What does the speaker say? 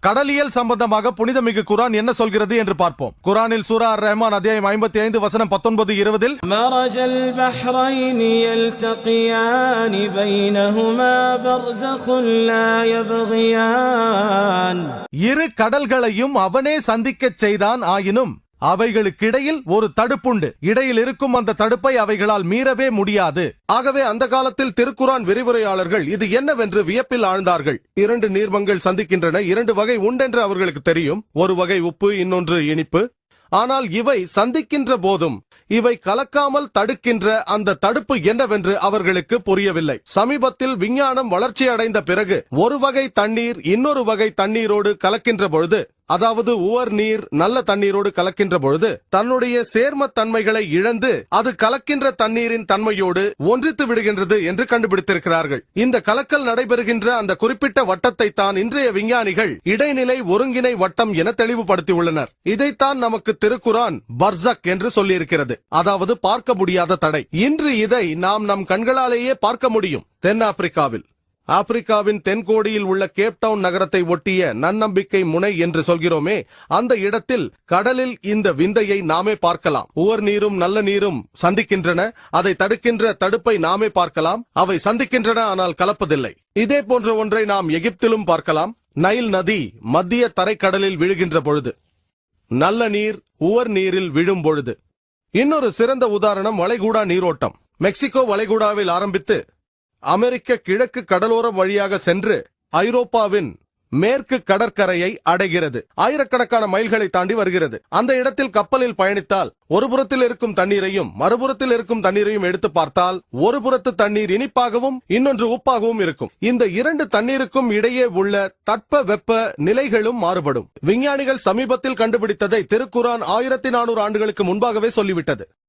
கடலியல் சம்பந்தமாக புனிதமிகு குரான் என்ன சொல்கிறது என்று பார்ப்போம். குரானில் சூரா அர்-ரஹ்மான் அத்தியாயம் 55 வசனம் 19-20 மரஜல் பஹ்ரைனி யல்தகியான் பைனஹுமா பர்ஸഖுன் லா யப்கியான். இரு கடல்களையும் அவனே சந்திக்கச் செய்தான், ஆயினும் அவைகளுக்கிடையில் ஒரு தடுப்புண்டு. இடையில் இருக்கும் அந்த தடுப்பை அவைகளால் மீறவே முடியாது. ஆகவே அந்த காலத்தில் திருக்குரான் விரிவுரையாளர்கள் இது என்னவென்று வியப்பில் ஆழ்ந்தார்கள். இரண்டு நீர்மங்கள் சந்திக்கின்றன, இரண்டு வகை உண்டென்று அவர்களுக்கு தெரியும். ஒரு வகை உப்பு, இன்னொன்று இனிப்பு. ஆனால் இவை சந்திக்கின்ற போதும் இவை கலக்காமல் தடுக்கின்ற அந்த தடுப்பு என்னவென்று அவர்களுக்கு புரியவில்லை. சமீபத்தில் விஞ்ஞானம் வளர்ச்சி அடைந்த பிறகு ஒரு வகை தண்ணீர் இன்னொரு வகை தண்ணீரோடு கலக்கின்ற பொழுது, அதாவது உவர் நீர் நல்ல தண்ணீரோடு கலக்கின்ற பொழுது தன்னுடைய சேர்ம தன்மைகளை இழந்து அது கலக்கின்ற தண்ணீரின் தன்மையோடு ஒன்றித்து விடுகின்றது என்று கண்டுபிடித்திருக்கிறார்கள். இந்த கலக்கல் நடைபெறுகின்ற அந்த குறிப்பிட்ட வட்டத்தை தான் இன்றைய விஞ்ஞானிகள் இடைநிலை ஒருங்கிணை வட்டம் என தெளிவுபடுத்தியுள்ளனர். இதைத்தான் நமக்கு திருக்குரான் பர்ஸக் என்று சொல்லியிருக்கிறது, அதாவது பார்க்க முடியாத தடை. இன்று இதை நாம் நம் கண்களாலேயே பார்க்க முடியும். தென்னாப்பிரிக்காவில், ஆப்பிரிக்காவின் தென்கோடியில் உள்ள கேப்டவுன் நகரத்தை ஒட்டிய நன்னம்பிக்கை முனை என்று சொல்கிறோமே, அந்த இடத்தில் கடலில் இந்த விந்தையை நாமே பார்க்கலாம். உவர் நீரும் நல்ல நீரும் சந்திக்கின்றன, அதை தடுக்கின்ற தடுப்பை நாமே பார்க்கலாம். அவை சந்திக்கின்றன, ஆனால் கலப்பதில்லை. இதே போன்ற ஒன்றை நாம் எகிப்திலும் பார்க்கலாம். நைல் நதி மத்திய தரைக்கடலில் விழுகின்ற பொழுது, நல்ல நீர் உவர் நீரில் விழும் பொழுது. இன்னொரு சிறந்த உதாரணம் வளைகுடா நீரோட்டம். மெக்சிகோ வளைகுடாவில் ஆரம்பித்து அமெரிக்க கிழக்கு கடலோரம் வழியாக சென்று ஐரோப்பாவின் மேற்கு கடற்கரையை அடைகிறது. ஆயிரக்கணக்கான மைல்களை தாண்டி வருகிறது. அந்த இடத்தில் கப்பலில் பயணித்தால் ஒரு புறத்தில் இருக்கும் தண்ணீரையும் மறுபுறத்தில் இருக்கும் தண்ணீரையும் எடுத்து பார்த்தால் ஒரு புறத்து தண்ணீர் இனிப்பாகவும் இன்னொன்று உப்பாகவும் இருக்கும். இந்த இரண்டு தண்ணீருக்கும் இடையே உள்ள தட்ப வெப்ப நிலைகளும் மாறுபடும். விஞ்ஞானிகள் சமீபத்தில் கண்டுபிடித்ததை திருக்குரான் 1400 ஆண்டுகளுக்கு முன்பாகவே சொல்லிவிட்டது.